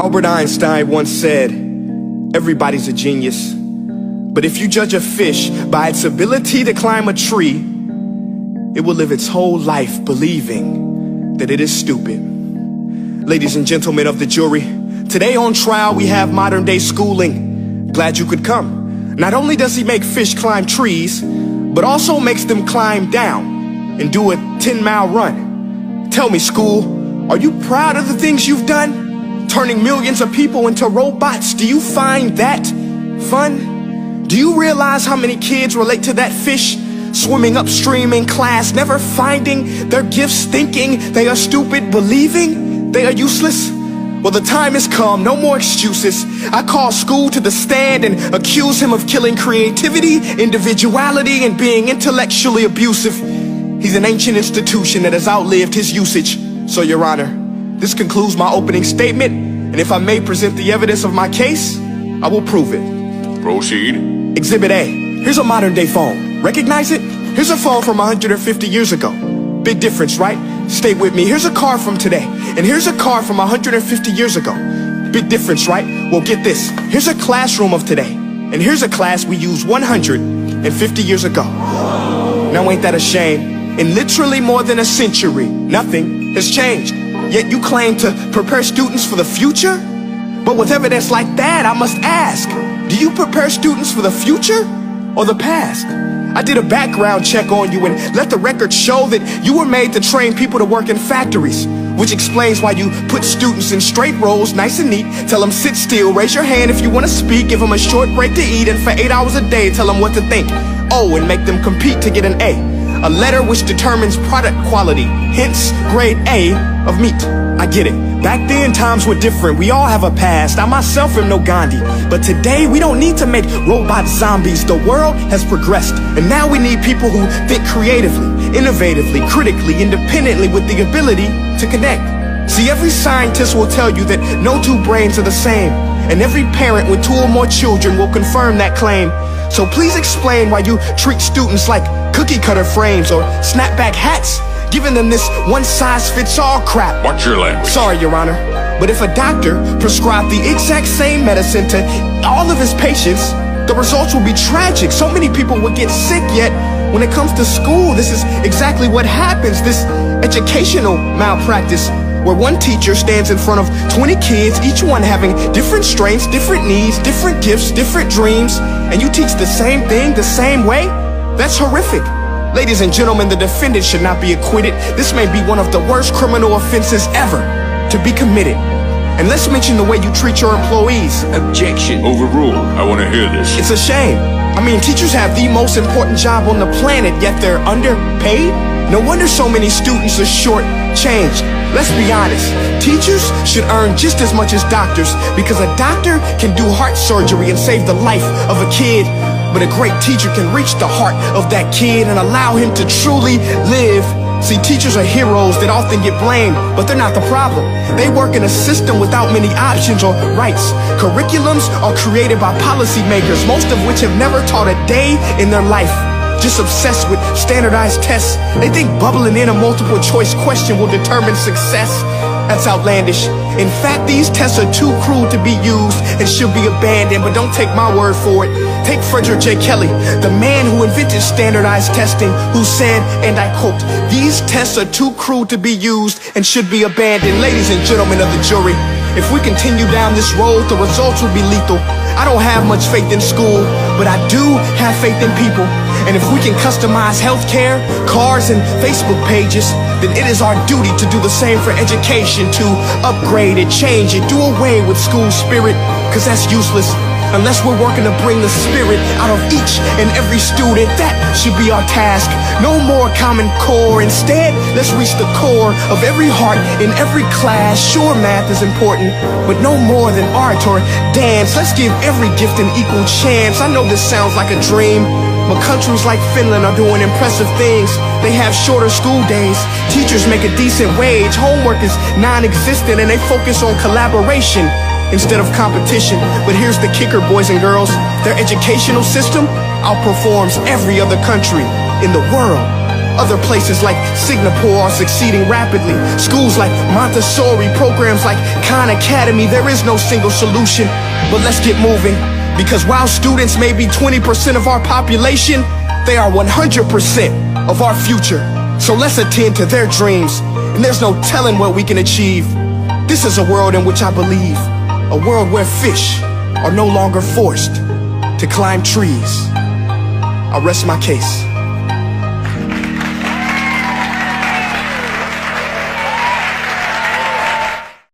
Albert Einstein once said, everybody's a genius, but if you judge a fish by its ability to climb a tree, it will live its whole life believing that it is stupid. Ladies and gentlemen of the jury, today on trial we have modern day schooling. Glad you could come. Not only does he make fish climb trees, but also makes them climb down and do a 10-mile run. Tell me, school, are you proud of the things you've done? Turning millions of people into robots, do you find that fun? Do you realize how many kids relate to that fish swimming upstream in class, never finding their gifts, thinking they are stupid, believing they are useless? Well, the time has come, no more excuses. I call school to the stand and accuse him of killing creativity, individuality, and being intellectually abusive. He's an ancient institution that has outlived his usage. So, Your Honor, this concludes my opening statement, and if I may present the evidence of my case, I will prove it. Proceed. Exhibit A. Here's a modern day phone. Recognize it? Here's a phone from 150 years ago. Big difference, right? Stay with me. Here's a car from today, and here's a car from 150 years ago. Big difference, right? Well, get this. Here's a classroom of today, and here's a class we used 150 years ago. Now, ain't that a shame? In literally more than a century, nothing has changed. Yet you claim to prepare students for the future? But with evidence like that, I must ask, do you prepare students for the future or the past? I did a background check on you and let the record show that you were made to train people to work in factories, which explains why you put students in straight rows, nice and neat, tell them sit still, raise your hand if you want to speak, give them a short break to eat, and for 8 hours a day tell them what to think. Oh, and make them compete to get an A letter which determines product quality, hence grade A of meat. I get it. Back then, times were different. We all have a past. I myself am no Gandhi. But today, we don't need to make robot zombies. The world has progressed. And now we need people who think creatively, innovatively, critically, independently, with the ability to connect. See, every scientist will tell you that no two brains are the same. And every parent with 2 or more children will confirm that claim. So please explain why you treat students like cookie cutter frames or snapback hats, giving them this one-size-fits-all crap. Watch your language. Sorry, Your Honor, but if a doctor prescribed the exact same medicine to all of his patients, the results will be tragic. So many people would get sick, yet when it comes to school, this is exactly what happens. This educational malpractice, where one teacher stands in front of 20 kids, each one having different strengths, different needs, different gifts, different dreams, and you teach the same thing the same way? That's horrific. Ladies and gentlemen, the defendant should not be acquitted. This may be one of the worst criminal offenses ever to be committed. And let's mention the way you treat your employees. Objection. Overruled. I want to hear this. It's a shame. I mean, teachers have the most important job on the planet, yet they're underpaid? No wonder so many students are short-changed. Let's be honest, teachers should earn just as much as doctors, because a doctor can do heart surgery and save the life of a kid, but a great teacher can reach the heart of that kid and allow him to truly live. See, teachers are heroes that often get blamed, but they're not the problem. They work in a system without many options or rights. Curriculums are created by policymakers, most of which have never taught a day in their life. Just obsessed with standardized tests. They think bubbling in a multiple choice question will determine success. That's outlandish. In fact, these tests are too cruel to be used and should be abandoned, but don't take my word for it. Take Frederick J. Kelly, the man who invented standardized testing, who said, and I quote, "These tests are too cruel to be used and should be abandoned." Ladies and gentlemen of the jury, if we continue down this road, the results will be lethal. I don't have much faith in school, but I do have faith in people. And if we can customize healthcare, cars, and Facebook pages, then it is our duty to do the same for education, to upgrade it, change it, do away with school spirit, because that's useless. Unless we're working to bring the spirit out of each and every student, that should be our task. No more Common Core. Instead, let's reach the core of every heart in every class. Sure, math is important, but no more than art or dance. Let's give every gift an equal chance. I know this sounds like a dream, but countries like Finland are doing impressive things. They have shorter school days, teachers make a decent wage, homework is non-existent, and they focus on collaboration instead of competition. But here's the kicker, boys and girls. Their educational system outperforms every other country in the world. Other places like Singapore are succeeding rapidly. Schools like Montessori, programs like Khan Academy. There is no single solution, but let's get moving. Because while students may be 20% of our population, they are 100% of our future. So let's attend to their dreams, and there's no telling what we can achieve. This is a world in which I believe, a world where fish are no longer forced to climb trees. I rest my case.